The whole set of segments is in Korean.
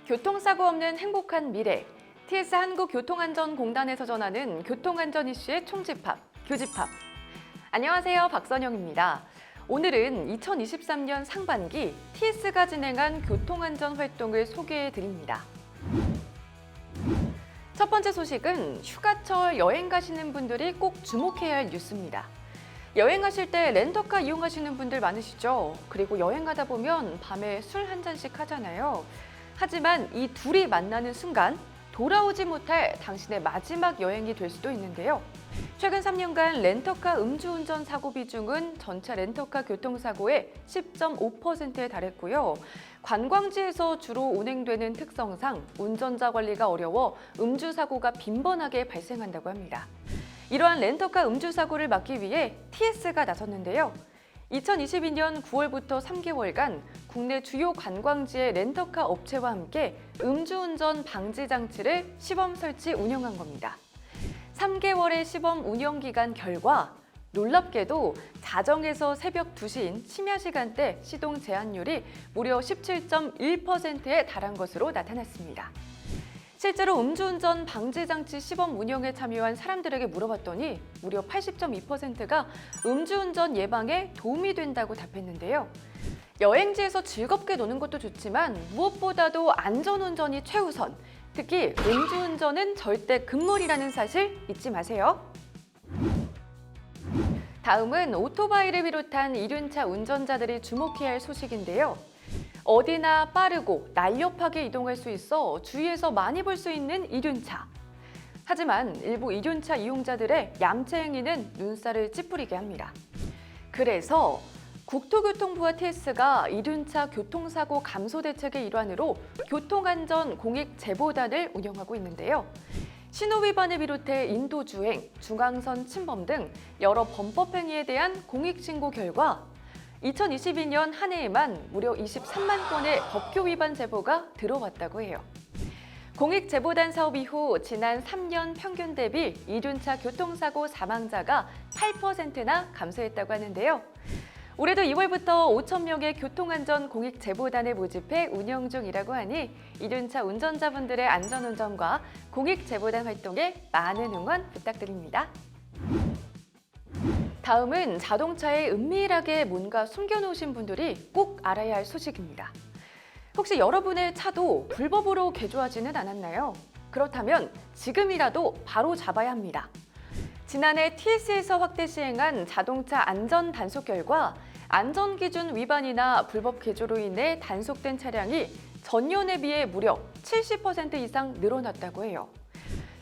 교통사고 없는 행복한 미래. TS 한국교통안전공단에서 전하는 교통안전 이슈의 총집합, 교집합. 안녕하세요, 박선영입니다. 오늘은 2023년 상반기 TS가 진행한 교통안전 활동을 소개해 드립니다. 첫 번째 소식은 휴가철 여행 가시는 분들이 꼭 주목해야 할 뉴스입니다. 여행하실 때 렌터카 이용하시는 분들 많으시죠? 그리고 여행 가다 보면 밤에 술 한 잔씩 하잖아요. 하지만 이 둘이 만나는 순간 돌아오지 못할 당신의 마지막 여행이 될 수도 있는데요. 최근 3년간 렌터카 음주운전 사고 비중은 전체 렌터카 교통사고의 10.5%에 달했고요. 관광지에서 주로 운행되는 특성상 운전자 관리가 어려워 음주사고가 빈번하게 발생한다고 합니다. 이러한 렌터카 음주사고를 막기 위해 TS가 나섰는데요. 2022년 9월부터 3개월간 국내 주요 관광지의 렌터카 업체와 함께 음주운전 방지 장치를 시범 설치 운영한 겁니다. 3개월의 시범 운영 기간 결과 놀랍게도 자정에서 새벽 2시인 심야 시간대 시동 제한율이 무려 17.1%에 달한 것으로 나타났습니다. 실제로 음주운전 방지 장치 시범 운영에 참여한 사람들에게 물어봤더니 무려 80.2%가 음주운전 예방에 도움이 된다고 답했는데요. 여행지에서 즐겁게 노는 것도 좋지만 무엇보다도 안전운전이 최우선, 특히 음주운전은 절대 금물이라는 사실 잊지 마세요. 다음은 오토바이를 비롯한 이륜차 운전자들이 주목해야 할 소식인데요. 어디나 빠르고 날렵하게 이동할 수 있어 주위에서 많이 볼 수 있는 이륜차. 하지만 일부 이륜차 이용자들의 얌체 행위는 눈살을 찌푸리게 합니다. 그래서 국토교통부와 TS가 이륜차 교통사고 감소 대책의 일환으로 교통안전 공익 제보단을 운영하고 있는데요. 신호 위반을 비롯해 인도주행, 중앙선 침범 등 여러 범법 행위에 대한 공익신고 결과 2022년 한 해에만 무려 23만 건의 법규 위반 제보가 들어왔다고 해요. 공익제보단 사업 이후 지난 3년 평균 대비 이륜차 교통사고 사망자가 8%나 감소했다고 하는데요. 올해도 2월부터 5천 명의 교통안전 공익제보단을 모집해 운영 중이라고 하니 이륜차 운전자분들의 안전운전과 공익제보단 활동에 많은 응원 부탁드립니다. 다음은 자동차에 은밀하게 뭔가 숨겨놓으신 분들이 꼭 알아야 할 소식입니다. 혹시 여러분의 차도 불법으로 개조하지는 않았나요? 그렇다면 지금이라도 바로 잡아야 합니다. 지난해 TS에서 확대 시행한 자동차 안전 단속 결과 안전기준 위반이나 불법 개조로 인해 단속된 차량이 전년에 비해 무려 70% 이상 늘어났다고 해요.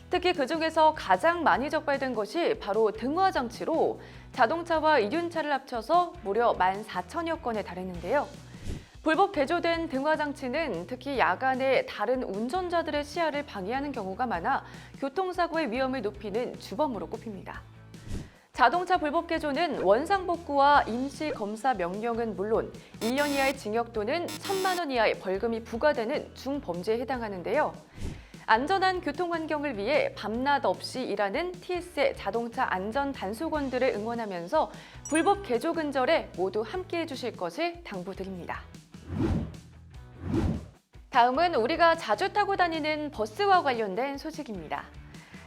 특히 그중에서 가장 많이 적발된 것이 바로 등화장치로 자동차와 이륜차를 합쳐서 무려 14,000여 건에 달했는데요. 불법 개조된 등화장치는 특히 야간에 다른 운전자들의 시야를 방해하는 경우가 많아 교통사고의 위험을 높이는 주범으로 꼽힙니다. 자동차 불법 개조는 원상복구와 임시검사 명령은 물론 1년 이하의 징역 또는 1,000만 원 이하의 벌금이 부과되는 중범죄에 해당하는데요. 안전한 교통환경을 위해 밤낮 없이 일하는 TS의 자동차 안전 단속원들을 응원하면서 불법 개조 근절에 모두 함께해 주실 것을 당부드립니다. 다음은 우리가 자주 타고 다니는 버스와 관련된 소식입니다.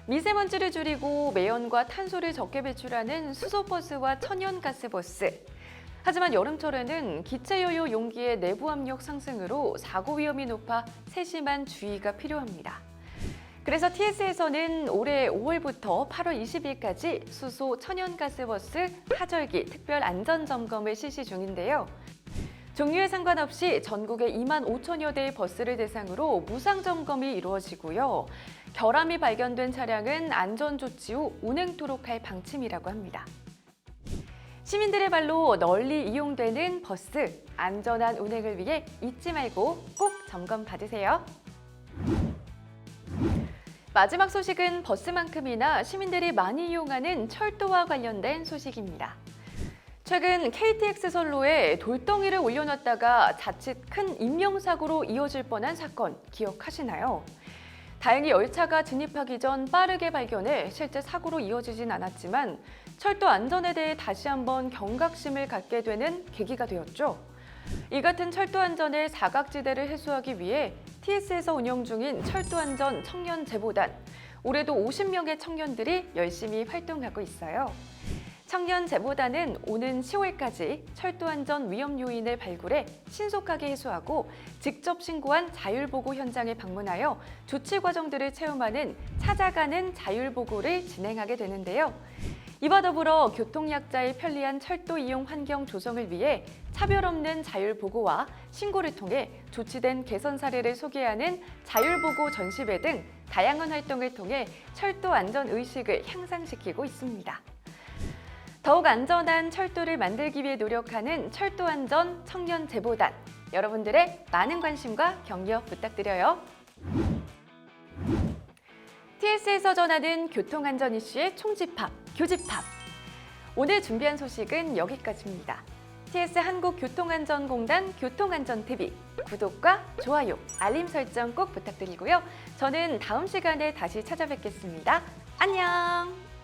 미세먼지를 줄이고 매연과 탄소를 적게 배출하는 수소버스와 천연가스버스. 하지만 여름철에는 기체여유 용기의 내부 압력 상승으로 사고 위험이 높아 세심한 주의가 필요합니다. 그래서 TS에서는 올해 5월부터 8월 20일까지 수소 천연가스버스 하절기 특별 안전점검을 실시 중인데요. 종류에 상관없이 전국에 2만 5천여 대의 버스를 대상으로 무상점검이 이루어지고요. 결함이 발견된 차량은 안전조치 후 운행토록 할 방침이라고 합니다. 시민들의 발로 널리 이용되는 버스, 안전한 운행을 위해 잊지 말고 꼭 점검 받으세요. 마지막 소식은 버스만큼이나 시민들이 많이 이용하는 철도와 관련된 소식입니다. 최근 KTX 선로에 돌덩이를 올려놨다가 자칫 큰 인명사고로 이어질 뻔한 사건 기억하시나요? 다행히 열차가 진입하기 전 빠르게 발견해 실제 사고로 이어지진 않았지만 철도 안전에 대해 다시 한번 경각심을 갖게 되는 계기가 되었죠. 이 같은 철도 안전의 사각지대를 해소하기 위해 TS에서 운영 중인 철도안전 청년제보단, 올해도 50명의 청년들이 열심히 활동하고 있어요. 청년제보단은 오는 10월까지 철도안전 위험 요인을 발굴해 신속하게 해소하고 직접 신고한 자율보고 현장에 방문하여 조치 과정들을 체험하는 찾아가는 자율보고를 진행하게 되는데요. 이와 더불어 교통약자의 편리한 철도 이용 환경 조성을 위해 차별 없는 자율보고와 신고를 통해 조치된 개선 사례를 소개하는 자율보고 전시회 등 다양한 활동을 통해 철도 안전 의식을 향상시키고 있습니다. 더욱 안전한 철도를 만들기 위해 노력하는 철도안전 청년제보단, 여러분들의 많은 관심과 격려 부탁드려요. TS에서 전하는 교통안전 이슈의 총집합, 교집합. 오늘 준비한 소식은 여기까지입니다. TS 한국교통안전공단 교통안전TV 구독과 좋아요, 알림 설정 꼭 부탁드리고요. 저는 다음 시간에 다시 찾아뵙겠습니다. 안녕!